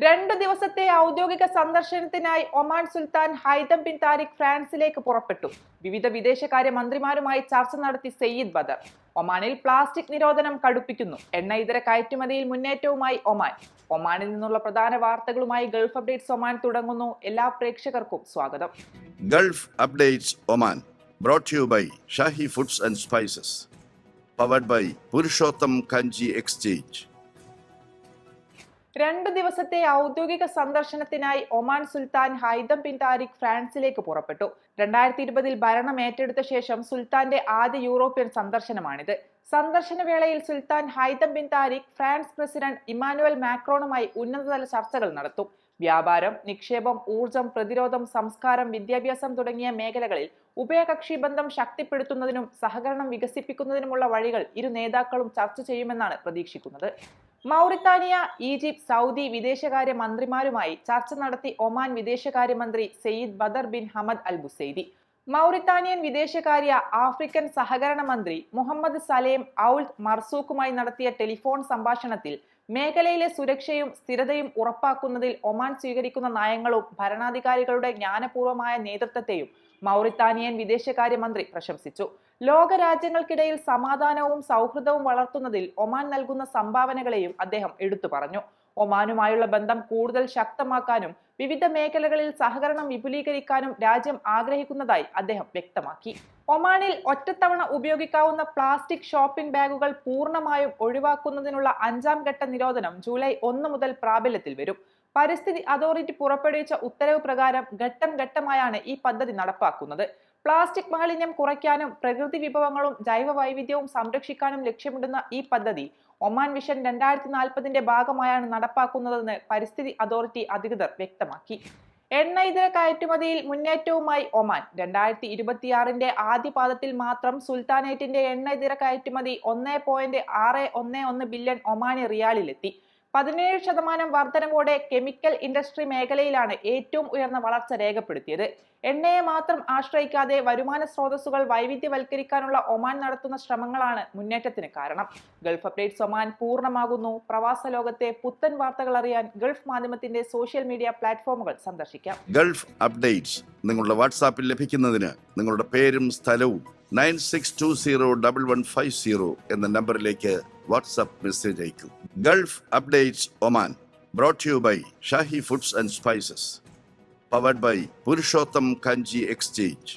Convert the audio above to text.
2 ദിവസത്തെ ഔദ്യോഗിക സന്ദർശനത്തിനായി ഒമാൻ സുൽത്താൻ ഹൈതം ബിൻ താരിഖ് ഫ്രാൻസിലേക്ക് പുറപ്പെട്ടു. വിവിധ വിദേശകാര്യ മന്ത്രിമാരുമായി ചർച്ച നടത്തി സയ്യിദ് ബദർ. ഒമാനിൽ പ്ലാസ്റ്റിക് നിരോധനം കടുപ്പിക്കുന്നു. എണ്ണ ഇതര കയറ്റുമതിയിൽ മുന്നേറ്റവുമായി ഒമാൻ. ഒമാനിൽ നിന്നുള്ള പ്രധാന വാർത്തകളുമായി ഗൾഫ് അപ്ഡേറ്റ്സ് ഒമാൻ തുടങ്ങുന്നു. എല്ലാ പ്രേക്ഷകർക്കും സ്വാഗതം. Gulf updates Oman brought to you by Shahi foods and spices, powered by Purushottam Kanji exchange. 2 ദിവസത്തെ ഔദ്യോഗിക സന്ദർശനത്തിനായി ഒമാൻ സുൽത്താൻ ഹൈതം ബിൻ താരിഖ് ഫ്രാൻസിലേക്ക് പുറപ്പെട്ടു. 2020 ഭരണം ഏറ്റെടുത്ത ശേഷം സുൽത്താന്റെ ആദ്യ യൂറോപ്യൻ സന്ദർശനമാണിത്. സന്ദർശന വേളയിൽ സുൽത്താൻ Haitham bin Tariq France president Emmanuel മാക്രോണുമായി ഉന്നതതല ചർച്ചകൾ നടത്തും. വ്യാപാരം, നിക്ഷേപം, ഊർജം, പ്രതിരോധം, സംസ്കാരം, വിദ്യാഭ്യാസം തുടങ്ങിയ മേഖലകളിൽ ഉഭയകക്ഷി ബന്ധം ശക്തിപ്പെടുത്തുന്നതിനും സഹകരണം വികസിപ്പിക്കുന്നതിനുമുള്ള വഴികൾ ഇരു നേതാക്കളും ചർച്ച ചെയ്യുമെന്നാണ് പ്രതീക്ഷിക്കുന്നത്. മൗറിത്താനിയ, ഈജിപ്ത്, സൗദി വിദേശകാര്യ മന്ത്രിമാരുമായി ചർച്ച നടത്തി ഒമാൻ വിദേശകാര്യമന്ത്രി Sayyid Badr bin Hamad Al Busaidi. Mauritanian വിദേശകാര്യ ആഫ്രിക്കൻ സഹകരണ മന്ത്രി മുഹമ്മദ് സലേം ഔൾഡ് മർസൂഖുമായി നടത്തിയ ടെലിഫോൺ സംഭാഷണത്തിൽ മേഖലയിലെ സുരക്ഷയും സ്ഥിരതയും ഉറപ്പാക്കുന്നതിൽ ഒമാൻ സ്വീകരിക്കുന്ന നയങ്ങളും ഭരണാധികാരികളുടെ ജ്ഞാനപൂർവമായ നേതൃത്വത്തെയും മൗറിത്താനിയൻ വിദേശകാര്യമന്ത്രി പ്രശംസിച്ചു. ലോകരാജ്യങ്ങൾക്കിടയിൽ സമാധാനവും സൗഹൃദവും വളർത്തുന്നതിൽ ഒമാൻ നൽകുന്ന സംഭാവനകളെയും അദ്ദേഹം എടുത്തു പറഞ്ഞു. ഒമാനുമായുള്ള ബന്ധം കൂടുതൽ ശക്തമാക്കാനും വിവിധ മേഖലകളിൽ സഹകരണം വിപുലീകരിക്കാനും രാജ്യം ആഗ്രഹിക്കുന്നതായി അദ്ദേഹം വ്യക്തമാക്കി. ഒമാനിൽ ഒറ്റത്തവണ ഉപയോഗിക്കാവുന്ന പ്ലാസ്റ്റിക് ഷോപ്പിംഗ് ബാഗുകൾ പൂർണ്ണമായും ഒഴിവാക്കുന്നതിനുള്ള 5ാം ഘട്ട നിരോധനം ജൂലൈ 1 മുതൽ പ്രാബല്യത്തിൽ വരും. പരിസ്ഥിതി അതോറിറ്റി പുറപ്പെടുവിച്ച ഉത്തരവ് പ്രകാരം ഘട്ടം ഘട്ടമായാണ് ഈ പദ്ധതി നടപ്പാക്കുന്നത്. പ്ലാസ്റ്റിക് മാലിന്യം കുറയ്ക്കാനും പ്രകൃതി വിഭവങ്ങളും ജൈവ വൈവിധ്യവും സംരക്ഷിക്കാനും ലക്ഷ്യമിടുന്ന ഈ പദ്ധതി ഒമാൻ വിഷൻ 2040 ഭാഗമായാണ് നടപ്പാക്കുന്നതെന്ന് പരിസ്ഥിതി അതോറിറ്റി അധികൃതർ വ്യക്തമാക്കി. എണ്ണ ഇതര കയറ്റുമതിയിൽ മുന്നേറ്റവുമായി ഒമാൻ. 2026 ആദ്യ പാദത്തിൽ മാത്രം സുൽത്താനേറ്റിന്റെ എണ്ണ ഇതര കയറ്റുമതി 1.611 ബില്യൺ ഒമാനി റിയാലിലെത്തി. 17% വർധനവോടെ കെമിക്കൽ ഇൻഡസ്ട്രി മേഖലയിലാണ് ഏറ്റവും ഉയർന്ന വളർച്ച രേഖപ്പെടുത്തിയത്. എണ്ണയെ മാത്രം ആശ്രയിക്കാതെ വരുമാന സ്രോതസ്സുകൾ വൈവിധ്യവൽക്കരിക്കാനുള്ള ഒമാൻ നടത്തുന്ന ശ്രമങ്ങളാണ് മുന്നേറ്റത്തിന് കാരണം. ഗൾഫ് അപ്ഡേറ്റ്സ് ഒമാൻ പൂർണ്ണമാകുന്നു. പ്രവാസ ലോകത്തെ പുത്തൻ വാർത്തകൾ അറിയാൻ ഗൾഫ് മാധ്യമത്തിന്റെ സോഷ്യൽ മീഡിയ പ്ലാറ്റ്ഫോമുകൾ സന്ദർശിക്കാം. ഗൾഫ് അപ്ഡേറ്റ്സ് നിങ്ങളുടെ വാട്സാപ്പിൽ ലഭിക്കുന്നതിന് നിങ്ങളുടെ പേരും സ്ഥലവും 96201150 എന്ന നമ്പറിലേക്ക് വാട്സാപ്പ് മെസ്സേജ് അയക്കൂ. Gulf updates Oman brought to you by Shahi foods and spices, powered by Purushottam Kanji exchange.